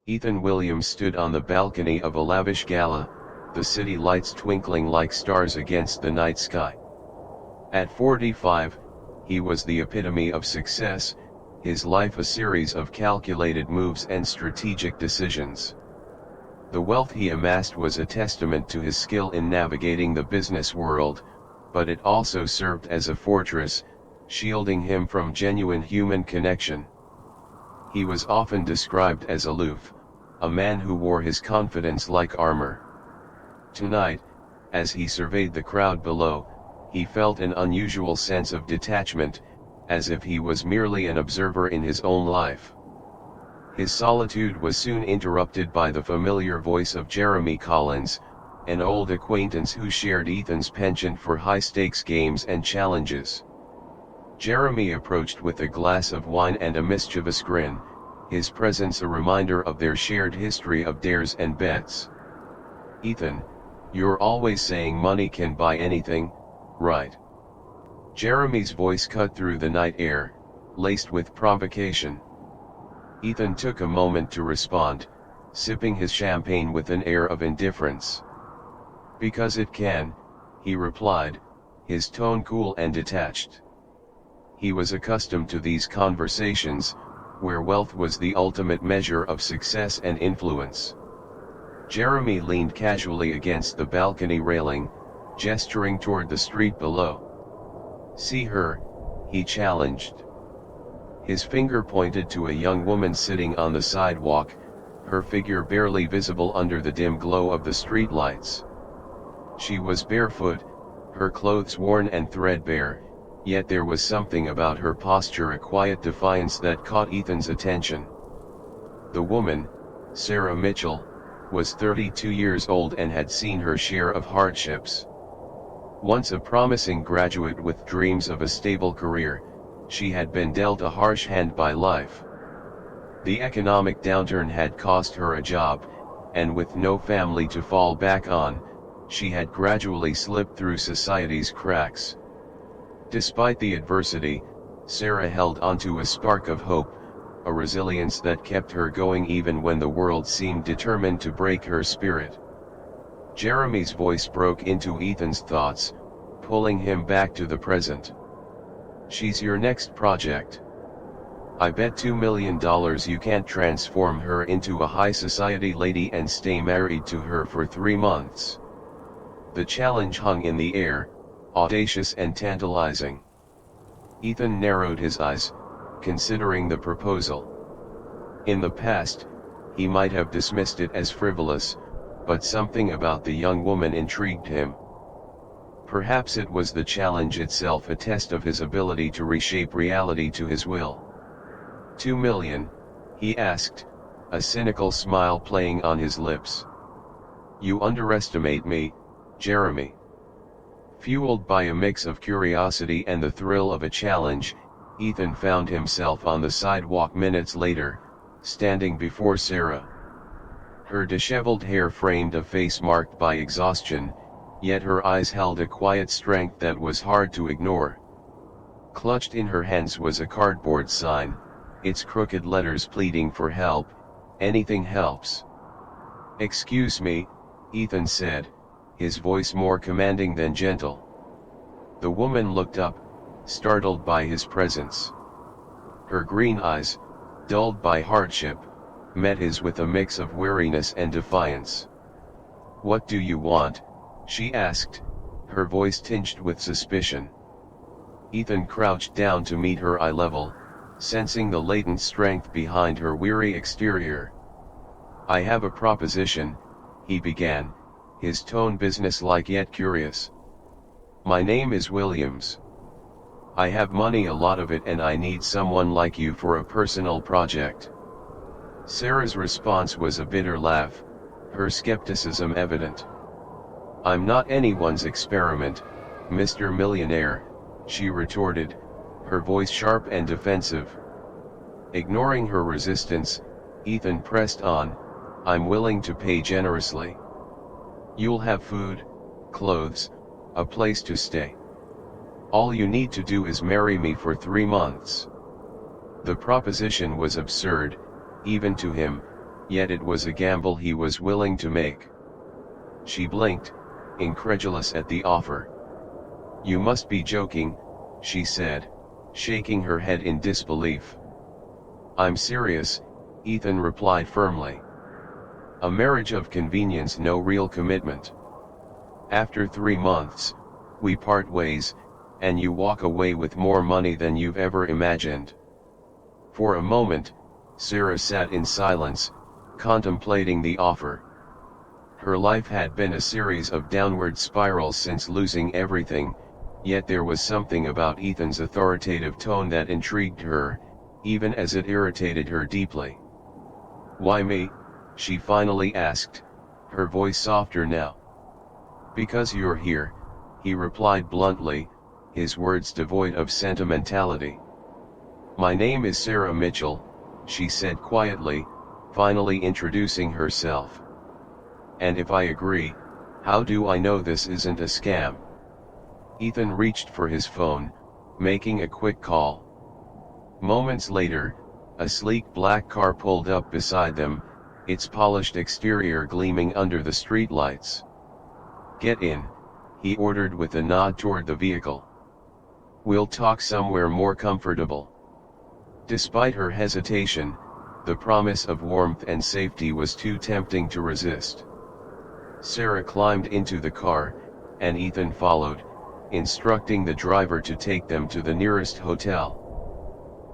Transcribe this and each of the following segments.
Ethan Williams stood on the balcony of a lavish gala, the city lights twinkling like stars against the night sky. At 45, he was the epitome of success, his life a series of calculated moves and strategic decisions. The wealth he amassed was a testament to his skill in navigating the business world, but it also served as a fortress, shielding him from genuine human connection. He was often described as aloof, a man who wore his confidence like armor. Tonight, as he surveyed the crowd below, he felt an unusual sense of detachment, as if he was merely an observer in his own life. His solitude was soon interrupted by the familiar voice of Jeremy Collins, an old acquaintance who shared Ethan's penchant for high-stakes games and challenges. Jeremy approached with a glass of wine and a mischievous grin, his presence a reminder of their shared history of dares and bets. "Ethan, you're always saying money can buy anything, right?" Jeremy's voice cut through the night air, laced with provocation. Ethan took a moment to respond, sipping his champagne with an air of indifference. "Because it can," he replied, his tone cool and detached. He was accustomed to these conversations, where wealth was the ultimate measure of success and influence. Jeremy leaned casually against the balcony railing, gesturing toward the street below. "See her," he challenged. His finger pointed to a young woman sitting on the sidewalk, her figure barely visible under the dim glow of the streetlights. She was barefoot, her clothes worn and threadbare, yet there was something about her posture, a quiet defiance that caught Ethan's attention. The woman, Sarah Mitchell, was 32 years old and had seen her share of hardships. Once a promising graduate with dreams of a stable career, she had been dealt a harsh hand by life. The economic downturn had cost her a job, and with no family to fall back on, she had gradually slipped through society's cracks. Despite the adversity, Sarah held onto a spark of hope, a resilience that kept her going even when the world seemed determined to break her spirit. Jeremy's voice broke into Ethan's thoughts, pulling him back to the present. "She's your next project. I bet $2 million you can't transform her into a high society lady and stay married to her for 3 months." The challenge hung in the air, audacious and tantalizing. Ethan narrowed his eyes, considering the proposal. In the past, he might have dismissed it as frivolous, but something about the young woman intrigued him. Perhaps it was the challenge itself, a test of his ability to reshape reality to his will. "$2 million, he asked, a cynical smile playing on his lips. "You underestimate me, Jeremy." Fueled by a mix of curiosity and the thrill of a challenge, Ethan found himself on the sidewalk minutes later, standing before Sarah. Her disheveled hair framed a face marked by exhaustion, yet her eyes held a quiet strength that was hard to ignore. Clutched in her hands was a cardboard sign, its crooked letters pleading for help. "Anything helps." "Excuse me," Ethan said, his voice more commanding than gentle. The woman looked up, startled by his presence. Her green eyes, dulled by hardship, met his with a mix of weariness and defiance. "What do you want?" she asked, her voice tinged with suspicion. Ethan crouched down to meet her eye level, sensing the latent strength behind her weary exterior. "I have a proposition," he began, his tone businesslike yet curious. "My name is Williams. I have money, a lot of it, and I need someone like you for a personal project." Sarah's response was a bitter laugh, her skepticism evident. "I'm not anyone's experiment, Mr. Millionaire," she retorted, her voice sharp and defensive. Ignoring her resistance, Ethan pressed on, "I'm willing to pay generously. You'll have food, clothes, a place to stay. All you need to do is marry me for 3 months." The proposition was absurd, even to him, yet it was a gamble he was willing to make. She blinked, incredulous at the offer. "You must be joking," she said, shaking her head in disbelief. "I'm serious," Ethan replied firmly. "A marriage of convenience, no real commitment. After 3 months, we part ways, and you walk away with more money than you've ever imagined." For a moment, Sarah sat in silence, contemplating the offer. Her life had been a series of downward spirals since losing everything, yet there was something about Ethan's authoritative tone that intrigued her, even as it irritated her deeply. "Why me?" she finally asked, her voice softer now. "Because you're here," he replied bluntly, his words devoid of sentimentality. "My name is Sarah Mitchell," she said quietly, finally introducing herself. "And if I agree, how do I know this isn't a scam?" Ethan reached for his phone, making a quick call. Moments later, a sleek black car pulled up beside them, its polished exterior gleaming under the streetlights. "Get in," he ordered with a nod toward the vehicle. "We'll talk somewhere more comfortable." Despite her hesitation, the promise of warmth and safety was too tempting to resist. Sarah climbed into the car, and Ethan followed, instructing the driver to take them to the nearest hotel.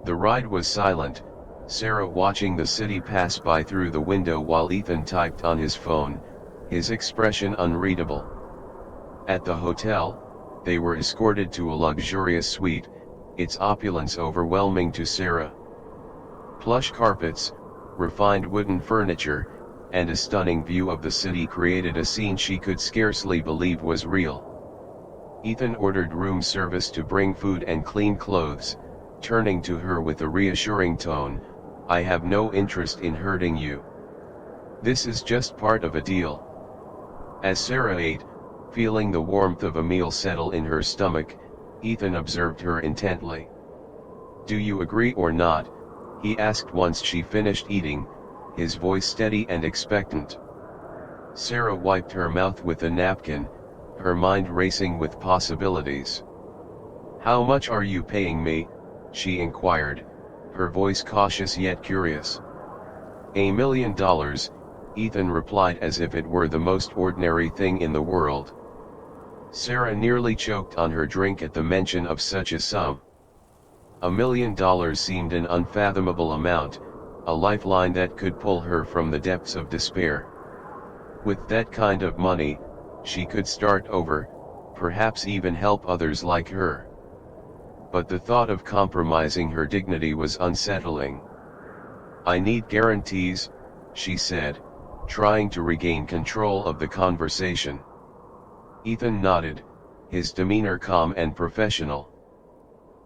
The ride was silent, Sarah watching the city pass by through the window while Ethan typed on his phone, his expression unreadable. At the hotel, they were escorted to a luxurious suite, its opulence overwhelming to Sarah. Plush carpets, refined wooden furniture, and a stunning view of the city created a scene she could scarcely believe was real. Ethan ordered room service to bring food and clean clothes, turning to her with a reassuring tone, "I have no interest in hurting you. This is just part of a deal." As Sarah ate, feeling the warmth of a meal settle in her stomach, Ethan observed her intently. "Do you agree or not?" he asked once she finished eating, his voice steady and expectant. Sarah wiped her mouth with a napkin, her mind racing with possibilities. "How much are you paying me?" she inquired, her voice cautious yet curious. $1 million, Ethan replied as if it were the most ordinary thing in the world. Sarah nearly choked on her drink at the mention of such a sum. $1 million seemed an unfathomable amount, a lifeline that could pull her from the depths of despair. With that kind of money, she could start over, perhaps even help others like her. But the thought of compromising her dignity was unsettling. "I need guarantees," she said, trying to regain control of the conversation. Ethan nodded, his demeanor calm and professional.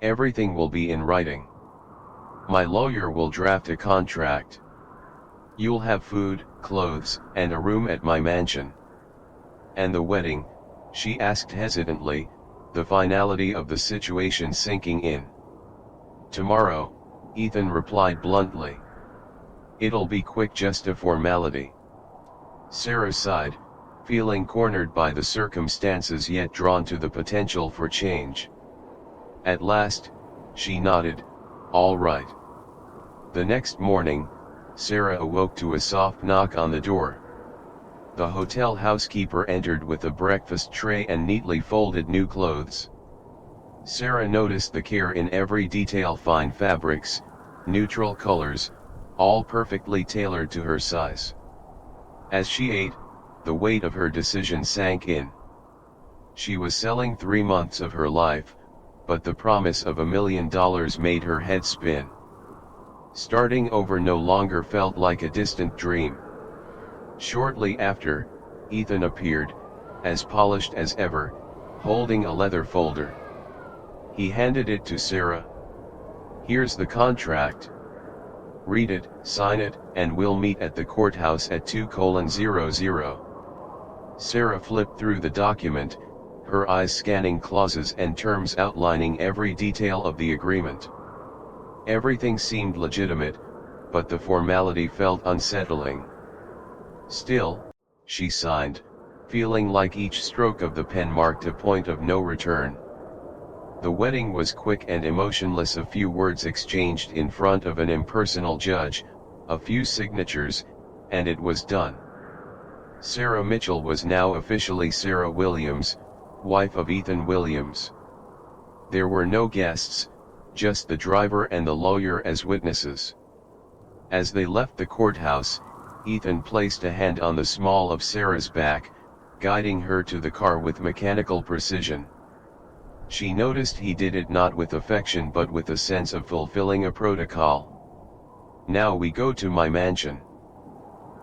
"Everything will be in writing. My lawyer will draft a contract. You'll have food, clothes, and a room at my mansion." "And the wedding?" she asked hesitantly, the finality of the situation sinking in. "Tomorrow," Ethan replied bluntly. "It'll be quick, just a formality." Sarah sighed, feeling cornered by the circumstances yet drawn to the potential for change. At last, she nodded, "All right." The next morning, Sarah awoke to a soft knock on the door. The hotel housekeeper entered with a breakfast tray and neatly folded new clothes. Sarah noticed the care in every detail: fine fabrics, neutral colors, all perfectly tailored to her size. As she ate, the weight of her decision sank in. She was selling 3 months of her life, but the promise of $1 million made her head spin. Starting over no longer felt like a distant dream. Shortly after, Ethan appeared, as polished as ever, holding a leather folder. He handed it to Sarah. "Here's the contract. Read it, sign it, and we'll meet at the courthouse at 2:00. Sarah flipped through the document, her eyes scanning clauses and terms outlining every detail of the agreement. Everything seemed legitimate, but the formality felt unsettling. Still, she signed, feeling like each stroke of the pen marked a point of no return. The wedding was quick and emotionless, a few words exchanged in front of an impersonal judge, a few signatures, and it was done. Sarah Mitchell was now officially Sarah Williams, wife of Ethan Williams. There were no guests, just the driver and the lawyer as witnesses. As they left the courthouse, Ethan placed a hand on the small of Sarah's back, guiding her to the car with mechanical precision. She noticed he did it not with affection but with a sense of fulfilling a protocol. "Now we go to my mansion.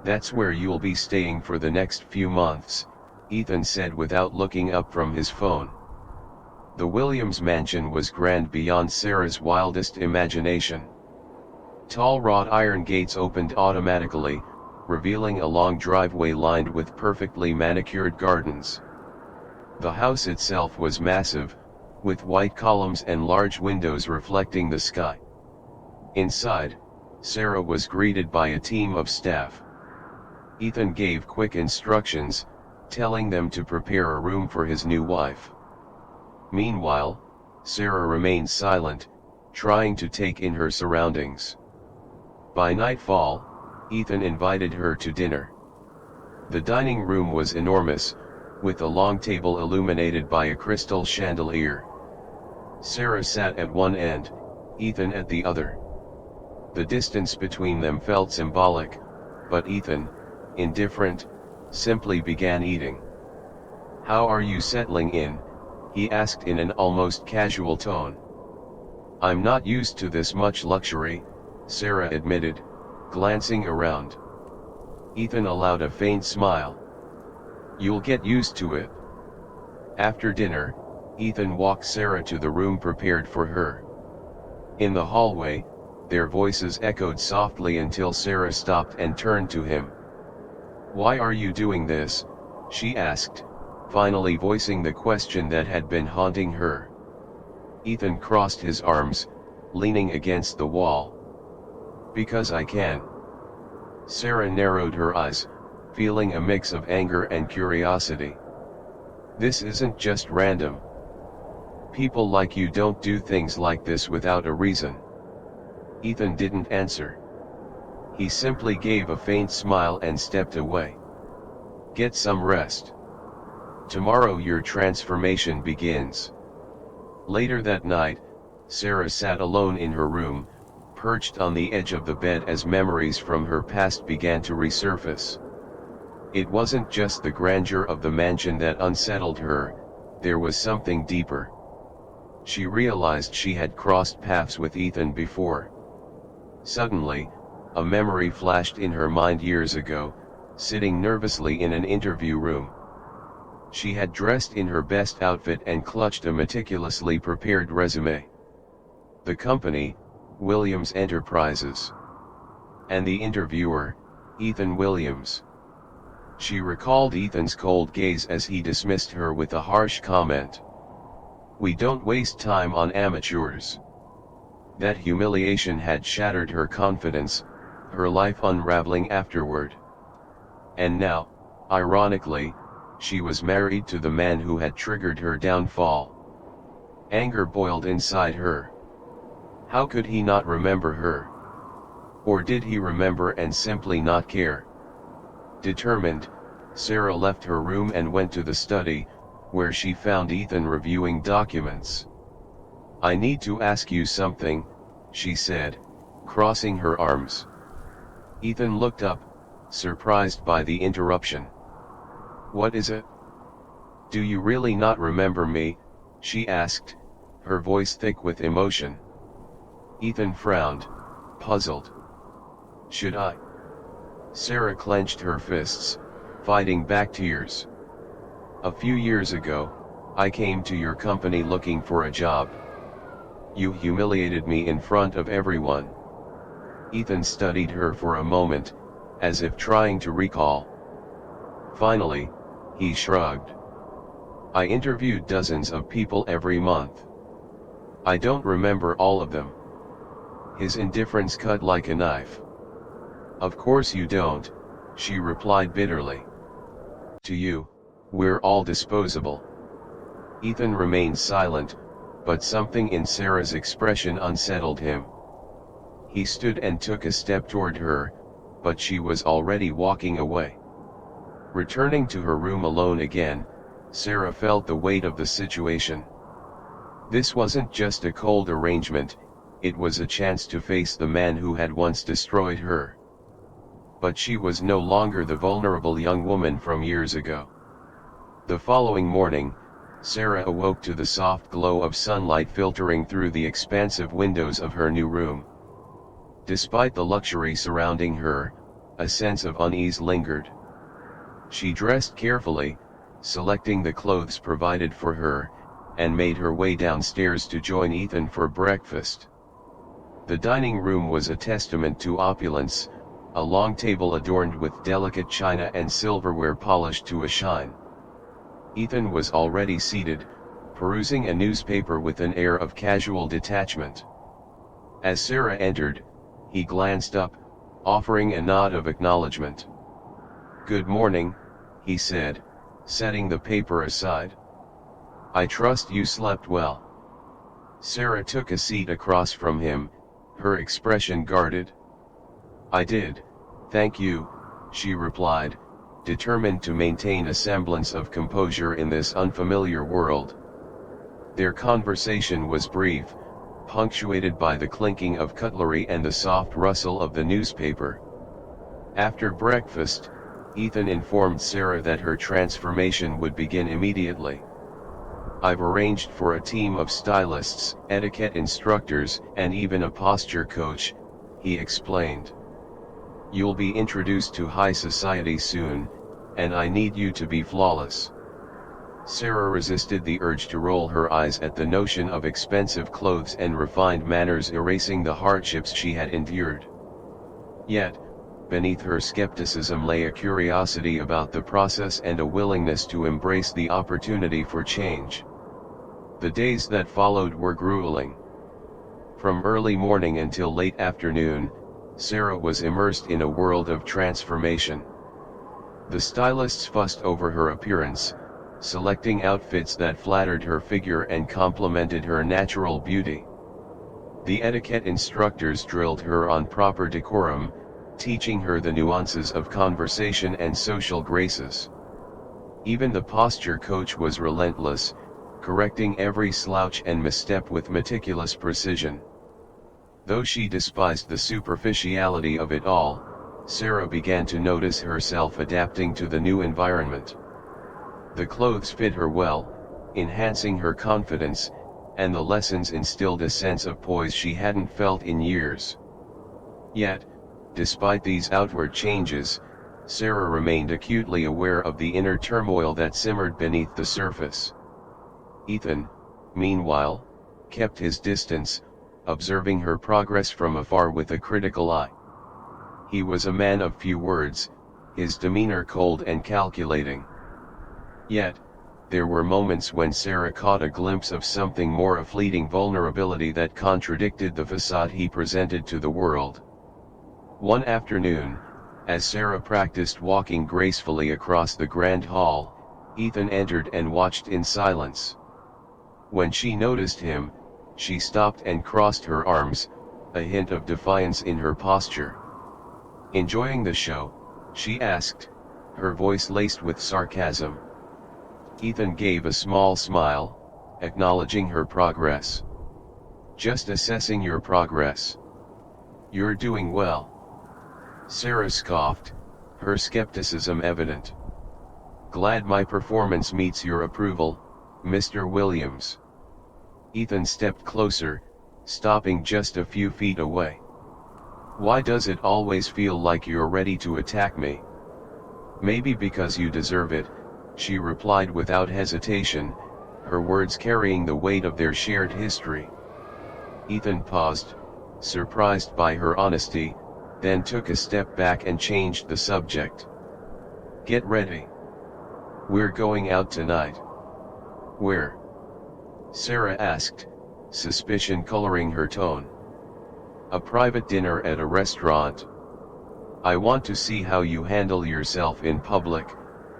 That's where you'll be staying for the next few months," Ethan said without looking up from his phone. The Williams mansion was grand beyond Sarah's wildest imagination. Tall wrought iron gates opened automatically, revealing a long driveway lined with perfectly manicured gardens. The house itself was massive, with white columns and large windows reflecting the sky. Inside, Sarah was greeted by a team of staff. Ethan gave quick instructions, telling them to prepare a room for his new wife. Meanwhile, Sarah remained silent, trying to take in her surroundings. By nightfall, Ethan invited her to dinner. The dining room was enormous, with a long table illuminated by a crystal chandelier. Sarah sat at one end, Ethan at the other. The distance between them felt symbolic, but Ethan, indifferent, simply began eating. "How are you settling in?" he asked in an almost casual tone. "I'm not used to this much luxury," Sarah admitted, glancing around. Ethan allowed a faint smile. "You'll get used to it." After dinner, Ethan walked Sarah to the room prepared for her. In the hallway, their voices echoed softly until Sarah stopped and turned to him. "Why are you doing this?" she asked, finally voicing the question that had been haunting her. Ethan crossed his arms, leaning against the wall. "Because I can." Sarah narrowed her eyes, feeling a mix of anger and curiosity. "This isn't just random. People like you don't do things like this without a reason." Ethan didn't answer. He simply gave a faint smile and stepped away. "Get some rest. Tomorrow your transformation begins." Later that night, Sarah sat alone in her room, perched on the edge of the bed as memories from her past began to resurface. It wasn't just the grandeur of the mansion that unsettled her, there was something deeper. She realized she had crossed paths with Ethan before. Suddenly, a memory flashed in her mind years ago, sitting nervously in an interview room. She had dressed in her best outfit and clutched a meticulously prepared resume. The company, Williams Enterprises. And the interviewer, Ethan Williams. She recalled Ethan's cold gaze as he dismissed her with a harsh comment. "We don't waste time on amateurs." That humiliation had shattered her confidence, her life unraveling afterward. And now, ironically, she was married to the man who had triggered her downfall. Anger boiled inside her. How could he not remember her? Or did he remember and simply not care? Determined, Sarah left her room and went to the study, where she found Ethan reviewing documents. "I need to ask you something," she said, crossing her arms. Ethan looked up, surprised by the interruption. "What is it?" "Do you really not remember me?" she asked, her voice thick with emotion. Ethan frowned, puzzled. "Should I?" Sarah clenched her fists, fighting back tears. "A few years ago, I came to your company looking for a job. You humiliated me in front of everyone." Ethan studied her for a moment, as if trying to recall. Finally, he shrugged. "I interviewed dozens of people every month. I don't remember all of them." His indifference cut like a knife. "Of course you don't," she replied bitterly. "To you, we're all disposable." Ethan remained silent, but something in Sarah's expression unsettled him. He stood and took a step toward her, but she was already walking away. Returning to her room alone again, Sarah felt the weight of the situation. This wasn't just a cold arrangement, it was a chance to face the man who had once destroyed her. But she was no longer the vulnerable young woman from years ago. The following morning, Sarah awoke to the soft glow of sunlight filtering through the expansive windows of her new room. Despite the luxury surrounding her, a sense of unease lingered. She dressed carefully, selecting the clothes provided for her, and made her way downstairs to join Ethan for breakfast. The dining room was a testament to opulence, a long table adorned with delicate china and silverware polished to a shine. Ethan was already seated, perusing a newspaper with an air of casual detachment. As Sarah entered, he glanced up, offering a nod of acknowledgement. "Good morning," he said, setting the paper aside. "I trust you slept well." Sarah took a seat across from him, her expression guarded. "I did, thank you," she replied, determined to maintain a semblance of composure in this unfamiliar world. Their conversation was brief, punctuated by the clinking of cutlery and the soft rustle of the newspaper. After breakfast, Ethan informed Sarah that her transformation would begin immediately. "I've arranged for a team of stylists, etiquette instructors, and even a posture coach," he explained. "You'll be introduced to high society soon, and I need you to be flawless." Sarah resisted the urge to roll her eyes at the notion of expensive clothes and refined manners erasing the hardships she had endured. Yet, beneath her skepticism lay a curiosity about the process and a willingness to embrace the opportunity for change. The days that followed were grueling. From early morning until late afternoon, Sarah was immersed in a world of transformation. The stylists fussed over her appearance, selecting outfits that flattered her figure and complemented her natural beauty. The etiquette instructors drilled her on proper decorum, teaching her the nuances of conversation and social graces. Even the posture coach was relentless, correcting every slouch and misstep with meticulous precision. Though she despised the superficiality of it all, Sarah began to notice herself adapting to the new environment. The clothes fit her well, enhancing her confidence, and the lessons instilled a sense of poise she hadn't felt in years. Yet, despite these outward changes, Sarah remained acutely aware of the inner turmoil that simmered beneath the surface. Ethan, meanwhile, kept his distance, observing her progress from afar with a critical eye. He was a man of few words, his demeanor cold and calculating. Yet, there were moments when Sarah caught a glimpse of something more, a fleeting vulnerability that contradicted the facade he presented to the world. One afternoon, as Sarah practiced walking gracefully across the grand hall, Ethan entered and watched in silence. When she noticed him, she stopped and crossed her arms, a hint of defiance in her posture. "Enjoying the show?" she asked, her voice laced with sarcasm. Ethan gave a small smile, acknowledging her progress. "Just assessing your progress. You're doing well." Sarah scoffed, her skepticism evident. "Glad my performance meets your approval, Mr. Williams." Ethan stepped closer, stopping just a few feet away. "Why does it always feel like you're ready to attack me?" "Maybe because you deserve it," she replied without hesitation, her words carrying the weight of their shared history. Ethan paused, surprised by her honesty, then took a step back and changed the subject. "Get ready. We're going out tonight." "Where?" Sarah asked, suspicion coloring her tone. "A private dinner at a restaurant." I want to see how you handle yourself in public,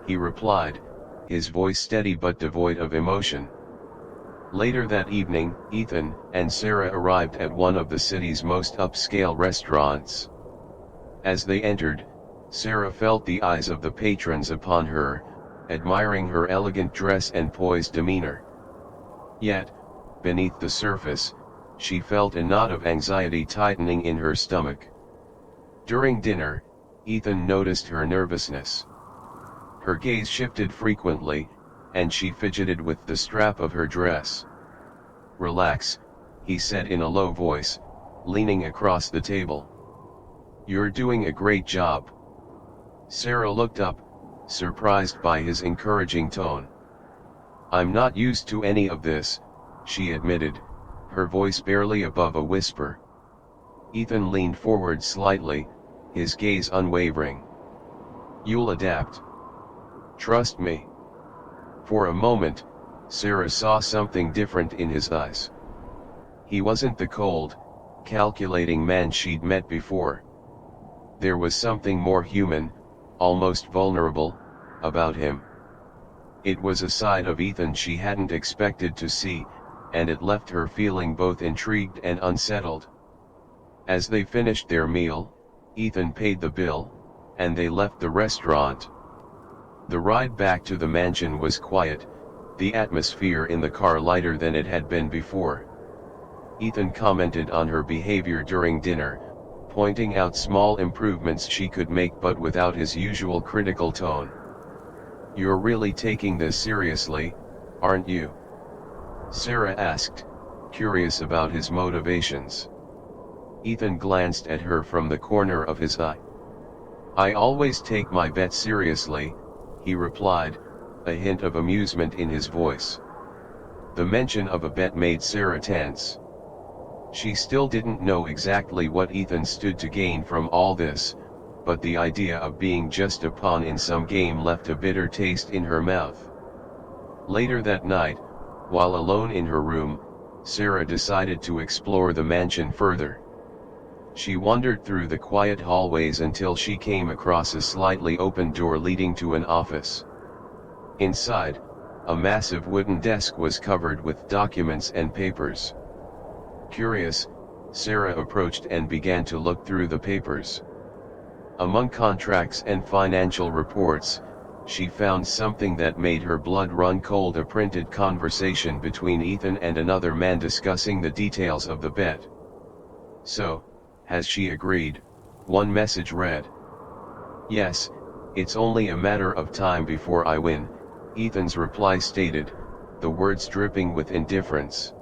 he replied, his voice steady but devoid of emotion. Later that evening, Ethan and Sarah arrived at one of the city's most upscale restaurants. As they entered, Sarah felt the eyes of the patrons upon her, admiring her elegant dress and poised demeanor. Yet, beneath the surface, she felt a knot of anxiety tightening in her stomach. During dinner, Ethan noticed her nervousness. Her gaze shifted frequently, and she fidgeted with the strap of her dress. "Relax," he said in a low voice, leaning across the table. "You're doing a great job." Sarah looked up, surprised by his encouraging tone. "I'm not used to any of this," she admitted, her voice barely above a whisper. Ethan leaned forward slightly, his gaze unwavering. "You'll adapt. Trust me." For a moment, Sarah saw something different in his eyes. He wasn't the cold, calculating man she'd met before. There was something more human, almost vulnerable, about him. It was a side of Ethan she hadn't expected to see, and it left her feeling both intrigued and unsettled. As they finished their meal, Ethan paid the bill, and they left the restaurant. The ride back to the mansion was quiet, the atmosphere in the car lighter than it had been before. Ethan commented on her behavior during dinner, pointing out small improvements she could make but without his usual critical tone. "You're really taking this seriously, aren't you?" Sarah asked, curious about his motivations. Ethan glanced at her from the corner of his eye. "I always take my bets seriously," he replied, a hint of amusement in his voice. The mention of a bet made Sarah tense. She still didn't know exactly what Ethan stood to gain from all this, but the idea of being just a pawn in some game left a bitter taste in her mouth. Later that night, while alone in her room, Sarah decided to explore the mansion further. She wandered through the quiet hallways until she came across a slightly open door leading to an office. Inside, a massive wooden desk was covered with documents and papers. Curious, Sarah approached and began to look through the papers. Among contracts and financial reports, she found something that made her blood run cold: a printed conversation between Ethan and another man discussing the details of the bet. "So, has she agreed?" one message read. "Yes, it's only a matter of time before I win," Ethan's reply stated, the words dripping with indifference.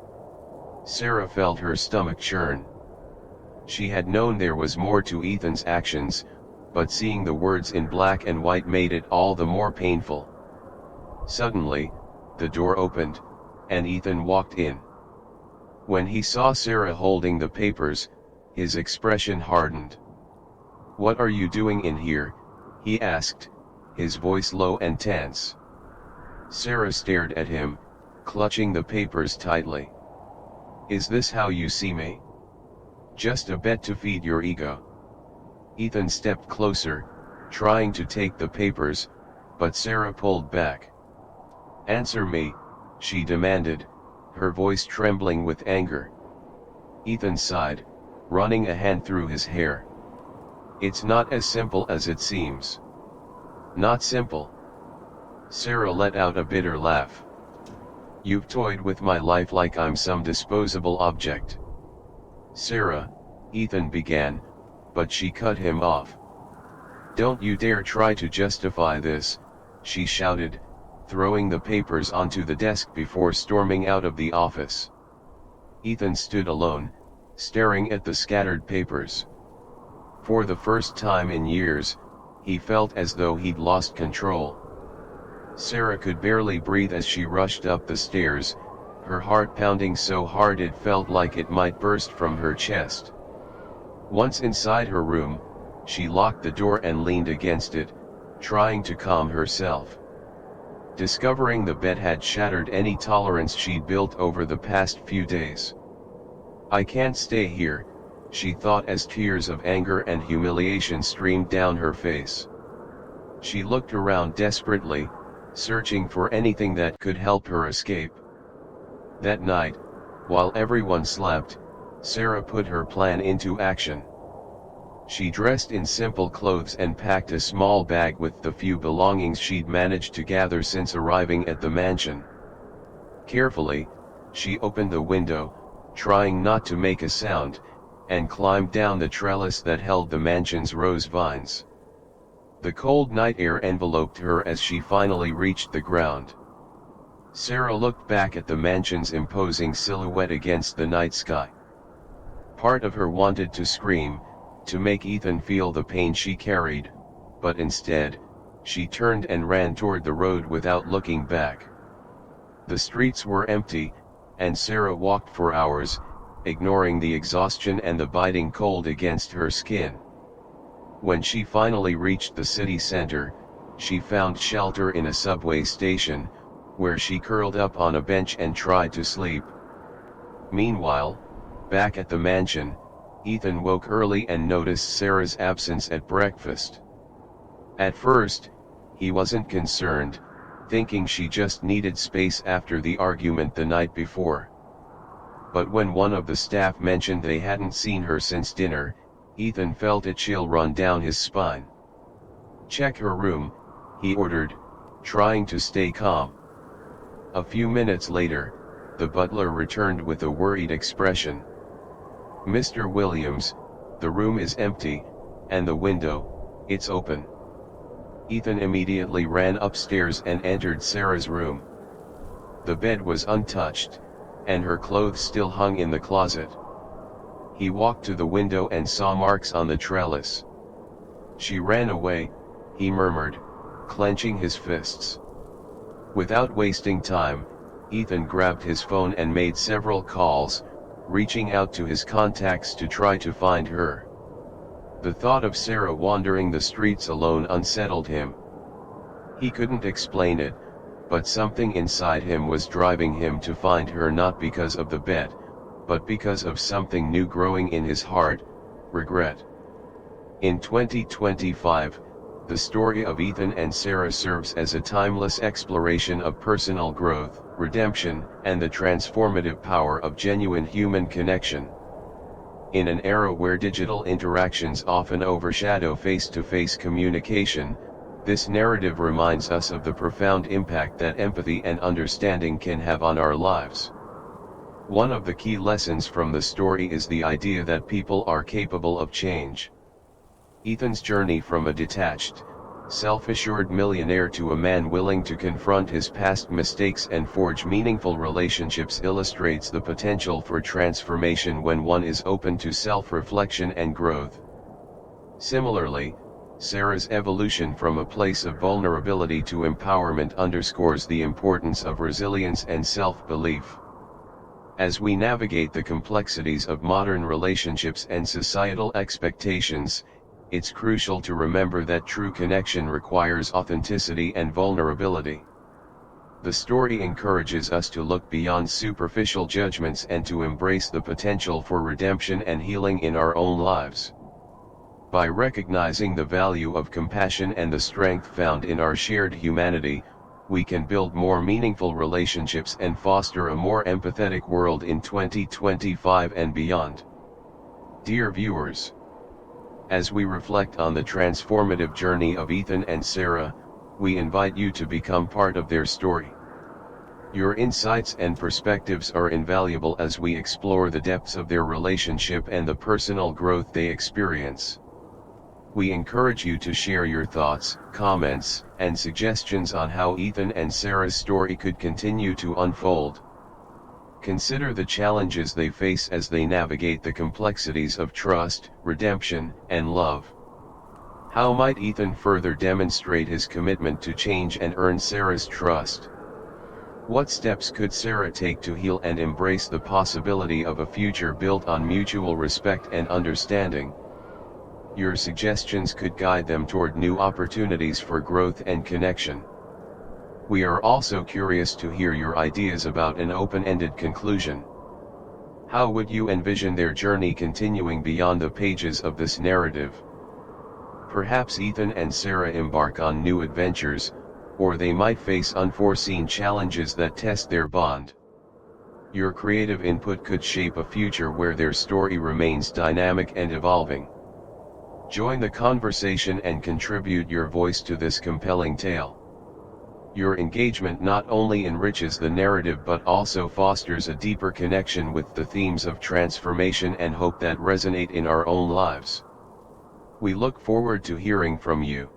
Sarah felt her stomach churn. She had known there was more to Ethan's actions, but seeing the words in black and white made it all the more painful. Suddenly, the door opened, and Ethan walked in. When he saw Sarah holding the papers, his expression hardened. "What are you doing in here?" he asked, his voice low and tense. Sarah stared at him, clutching the papers tightly. "Is this how you see me? Just a bet to feed your ego?" Ethan stepped closer, trying to take the papers, but Sarah pulled back. "Answer me," she demanded, her voice trembling with anger. Ethan sighed, running a hand through his hair. "It's not as simple as it seems." "Not simple?" Sarah let out a bitter laugh. "You've toyed with my life like I'm some disposable object." "Sarah," Ethan began, but she cut him off. "Don't you dare try to justify this," she shouted, throwing the papers onto the desk before storming out of the office. Ethan stood alone, staring at the scattered papers. For the first time in years, he felt as though he'd lost control. Sarah could barely breathe as she rushed up the stairs, her heart pounding so hard it felt like it might burst from her chest. Once inside her room, she locked the door and leaned against it, trying to calm herself. Discovering the bet had shattered any tolerance she'd built over the past few days. "I can't stay here," she thought as tears of anger and humiliation streamed down her face. She looked around desperately, searching for anything that could help her escape. That night, while everyone slept, Sarah put her plan into action. She dressed in simple clothes and packed a small bag with the few belongings she'd managed to gather since arriving at the mansion. Carefully, she opened the window, trying not to make a sound, and climbed down the trellis that held the mansion's rose vines. The cold night air enveloped her as she finally reached the ground. Sarah looked back at the mansion's imposing silhouette against the night sky. Part of her wanted to scream, to make Ethan feel the pain she carried, but instead, she turned and ran toward the road without looking back. The streets were empty, and Sarah walked for hours, ignoring the exhaustion and the biting cold against her skin. When she finally reached the city center, she found shelter in a subway station, where she curled up on a bench and tried to sleep. Meanwhile, back at the mansion, Ethan woke early and noticed Sarah's absence at breakfast. At first, he wasn't concerned, thinking she just needed space after the argument the night before. But when one of the staff mentioned they hadn't seen her since dinner, Ethan felt a chill run down his spine. "Check her room," he ordered, trying to stay calm. A few minutes later, the butler returned with a worried expression. "Mr. Williams, the room is empty, and the window, it's open." Ethan immediately ran upstairs and entered Sarah's room. The bed was untouched, and her clothes still hung in the closet. He walked to the window and saw marks on the trellis. "She ran away," he murmured, clenching his fists. Without wasting time, Ethan grabbed his phone and made several calls, reaching out to his contacts to try to find her. The thought of Sarah wandering the streets alone unsettled him. He couldn't explain it, but something inside him was driving him to find her, not because of the bet, but because of something new growing in his heart: regret. In 2025, the story of Ethan and Sarah serves as a timeless exploration of personal growth, redemption, and the transformative power of genuine human connection. In an era where digital interactions often overshadow face-to-face communication, this narrative reminds us of the profound impact that empathy and understanding can have on our lives. One of the key lessons from the story is the idea that people are capable of change. Ethan's journey from a detached, self-assured millionaire to a man willing to confront his past mistakes and forge meaningful relationships illustrates the potential for transformation when one is open to self-reflection and growth. Similarly, Sarah's evolution from a place of vulnerability to empowerment underscores the importance of resilience and self-belief. As we navigate the complexities of modern relationships and societal expectations, it's crucial to remember that true connection requires authenticity and vulnerability. The story encourages us to look beyond superficial judgments and to embrace the potential for redemption and healing in our own lives. By recognizing the value of compassion and the strength found in our shared humanity, we can build more meaningful relationships and foster a more empathetic world in 2025 and beyond. Dear viewers, as we reflect on the transformative journey of Ethan and Sarah, we invite you to become part of their story. Your insights and perspectives are invaluable as we explore the depths of their relationship and the personal growth they experience. We encourage you to share your thoughts, comments, and suggestions on how Ethan and Sarah's story could continue to unfold. Consider the challenges they face as they navigate the complexities of trust, redemption, and love. How might Ethan further demonstrate his commitment to change and earn Sarah's trust? What steps could Sarah take to heal and embrace the possibility of a future built on mutual respect and understanding? Your suggestions could guide them toward new opportunities for growth and connection. We are also curious to hear your ideas about an open-ended conclusion. How would you envision their journey continuing beyond the pages of this narrative? Perhaps Ethan and Sarah embark on new adventures, or they might face unforeseen challenges that test their bond. Your creative input could shape a future where their story remains dynamic and evolving. Join the conversation and contribute your voice to this compelling tale. Your engagement not only enriches the narrative but also fosters a deeper connection with the themes of transformation and hope that resonate in our own lives. We look forward to hearing from you.